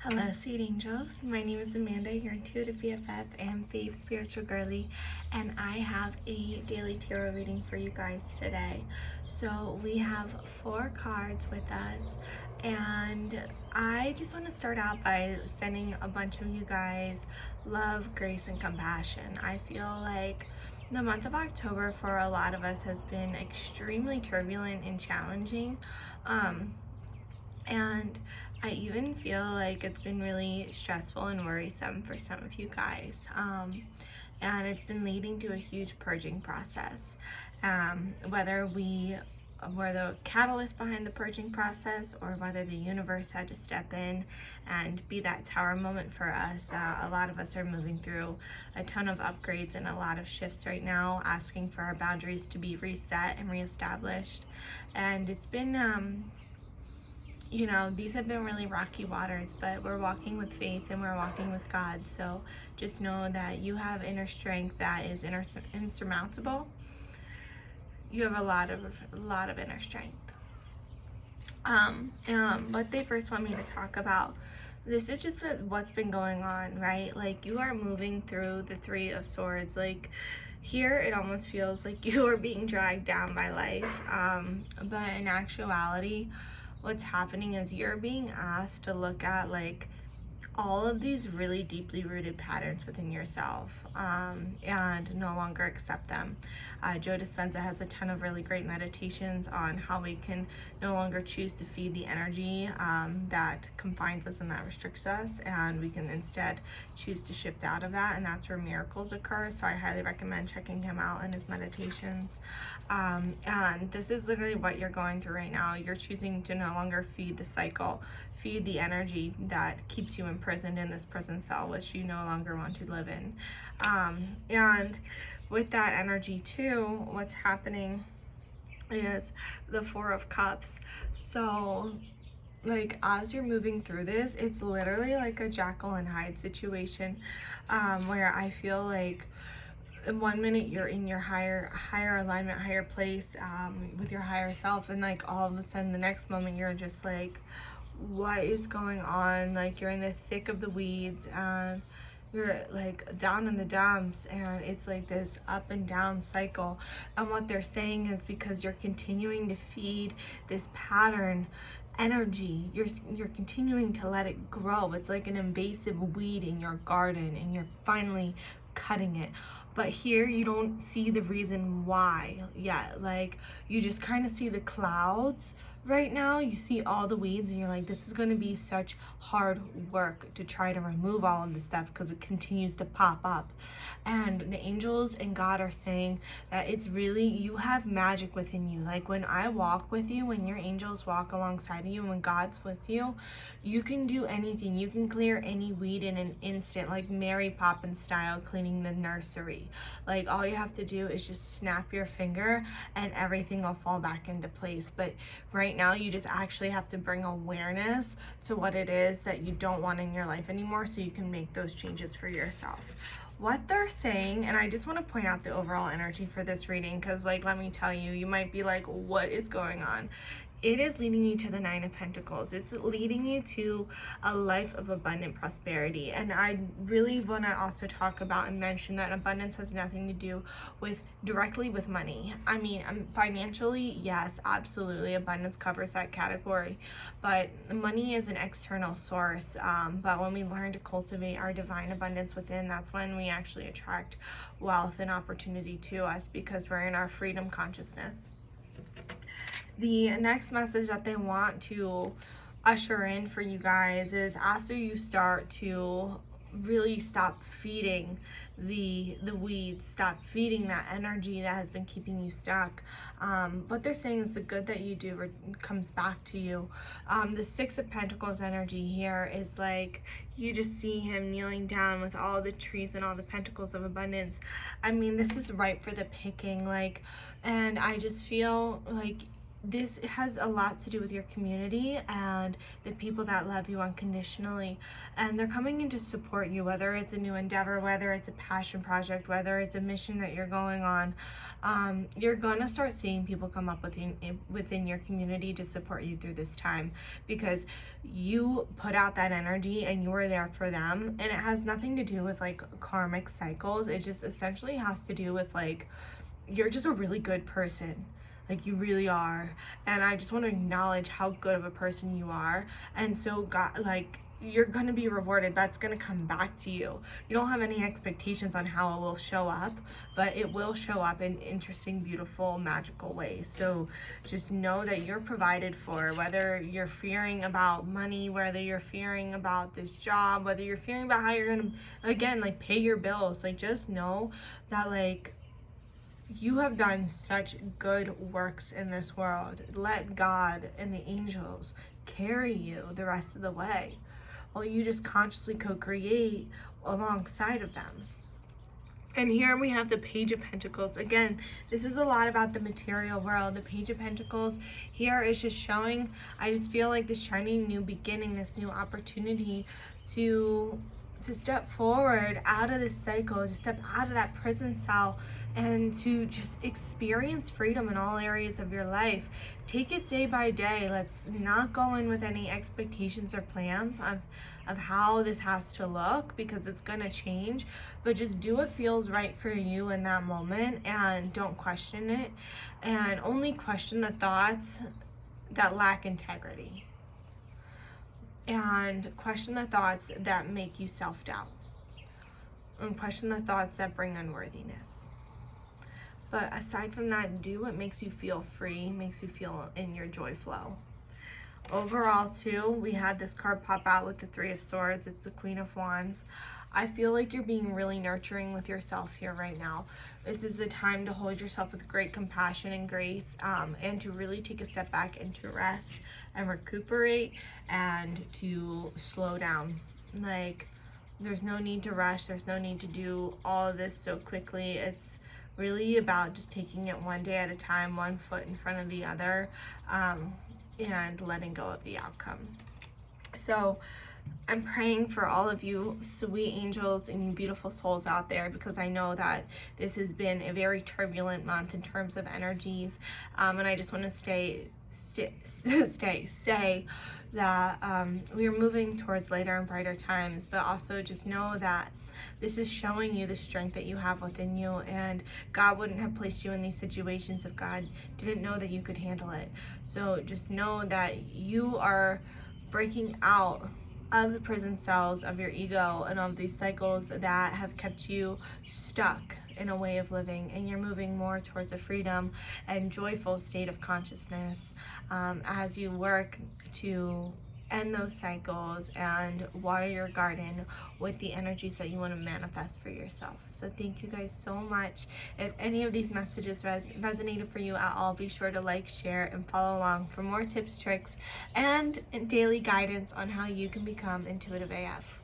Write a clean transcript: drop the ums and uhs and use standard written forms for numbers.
Hello, sweet angels. My name is Amanda, your intuitive BFF and Fave Spiritual Girly, and I have a daily tarot reading for you guys today. So we have 4 cards with us, and I just want to start out by sending a bunch of you guys love, grace, and compassion. I feel like the month of October for a lot of us has been extremely turbulent and challenging. And I even feel like it's been really stressful and worrisome for some of you guys. And it's been leading to a huge purging process. Whether we were the catalyst behind the purging process or whether the universe had to step in and be that tower moment for us. A lot of us are moving through a ton of upgrades and a lot of shifts right now, asking for our boundaries to be reset and reestablished. And it's been these have been really rocky waters, but we're walking with faith and we're walking with God. So just know that you have inner strength that is insurmountable. You have a lot of inner strength. What they first want me to talk about, this is just what's been going on, right? Like, you are moving through the 3 of Swords. Like, here it almost feels like you are being dragged down by life, but in actuality, what's happening is you're being asked to look at like all of these really deeply rooted patterns within yourself, and no longer accept them. Joe Dispenza has a ton of really great meditations on how we can no longer choose to feed the energy that confines us and that restricts us, and we can instead choose to shift out of that, and that's where miracles occur. So I highly recommend checking him out and his meditations. And this is literally what you're going through right now. You're choosing to no longer feed the cycle, feed the energy that keeps you imprisoned in this prison cell, which you no longer want to live in. And with that energy too, what's happening is the 4 of Cups. So like, as you're moving through this, it's literally like a Jekyll and Hyde situation, where I feel like in 1 minute you're in your higher alignment, higher place, with your higher self, and like all of a sudden the next moment you're just like, what is going on? Like, you're in the thick of the weeds and you're like down in the dumps, and it's like this up and down cycle. And what they're saying is because you're continuing to feed this pattern energy, you're continuing to let it grow. It's like an invasive weed in your garden, and you're finally cutting it. But here you don't see the reason why yet. Like, you just kind of see the clouds right now. You see all the weeds, and you're like, this is going to be such hard work to try to remove all of this stuff because it continues to pop up. And the angels and God are saying that it's really, you have magic within you. Like, when I walk with you, when your angels walk alongside of you, and when God's with you, you can do anything. You can clear any weed in an instant, like Mary Poppins style cleaning the nursery. Like, all you have to do is just snap your finger and everything will fall back into place. But right now you just actually have to bring awareness to what it is that you don't want in your life anymore, so you can make those changes for yourself. What they're saying, and I just want to point out the overall energy for this reading, because like, let me tell you, you might be like, what is going on? It is leading you to the 9 of Pentacles. It's leading you to a life of abundant prosperity. And I really want to also talk about and mention that abundance has nothing to do with directly with money. I mean, financially, yes, absolutely, abundance covers that category. But money is an external source. But when we learn to cultivate our divine abundance within, that's when we actually attract wealth and opportunity to us, because we're in our freedom consciousness. The next message that they want to usher in for you guys is, after you start to really stop feeding the weeds, stop feeding that energy that has been keeping you stuck, what they're saying is the good that you do comes back to you. The 6 of Pentacles energy here is like, you just see him kneeling down with all the trees and all the pentacles of abundance. I mean, this is ripe for the picking. Like, and I just feel like this has a lot to do with your community and the people that love you unconditionally, and they're coming in to support you, whether it's a new endeavor, whether it's a passion project, whether it's a mission that you're going on. You're gonna start seeing people come up within your community to support you through this time, because you put out that energy and you were there for them, and it has nothing to do with like karmic cycles. It just essentially has to do with like, you're just a really good person. Like, you really are. And I just want to acknowledge how good of a person you are. And so God, like, you're going to be rewarded. That's going to come back to you. You don't have any expectations on how it will show up, but it will show up in interesting, beautiful, magical ways. So just know that you're provided for, whether you're fearing about money, whether you're fearing about this job, whether you're fearing about how you're going to, again, like, pay your bills. Like, just know that, like, you have done such good works in this world. Let God and the angels carry you the rest of the way, while you just consciously co-create alongside of them. And here we have the Page of Pentacles. Again, this is a lot about the material world. The Page of Pentacles here is just showing, I just feel like this shiny new beginning, this new opportunity to step forward out of this cycle, to step out of that prison cell, and to just experience freedom in all areas of your life. Take it day by day. Let's not go in with any expectations or plans of how this has to look, because it's gonna change. But just do what feels right for you in that moment, and don't question it, and only question the thoughts that lack integrity, and question the thoughts that make you self-doubt, and question the thoughts that bring unworthiness. But aside from that, do what makes you feel free, makes you feel in your joy flow. Overall, too, we had this card pop out with the Three of Swords. It's the Queen of Wands. I feel like you're being really nurturing with yourself here right now. This is the time to hold yourself with great compassion and grace, and to really take a step back and to rest and recuperate and to slow down. Like, there's no need to rush. There's no need to do all of this so quickly. It's really about just taking it one day at a time, one foot in front of the other, and letting go of the outcome. So I'm praying for all of you sweet angels and you beautiful souls out there, because I know that this has been a very turbulent month in terms of energies, and I just want to say that we are moving towards later and brighter times, but also just know that this is showing you the strength that you have within you, and God wouldn't have placed you in these situations if God didn't know that you could handle it. So just know that you are breaking out of the prison cells of your ego and of these cycles that have kept you stuck in a way of living, and you're moving more towards a freedom and joyful state of consciousness, as you work to end those cycles and water your garden with the energies that you want to manifest for yourself. So thank you guys so much. If any of these messages resonated for you at all, be sure to like, share, and follow along for more tips, tricks, and daily guidance on how you can become intuitive AF.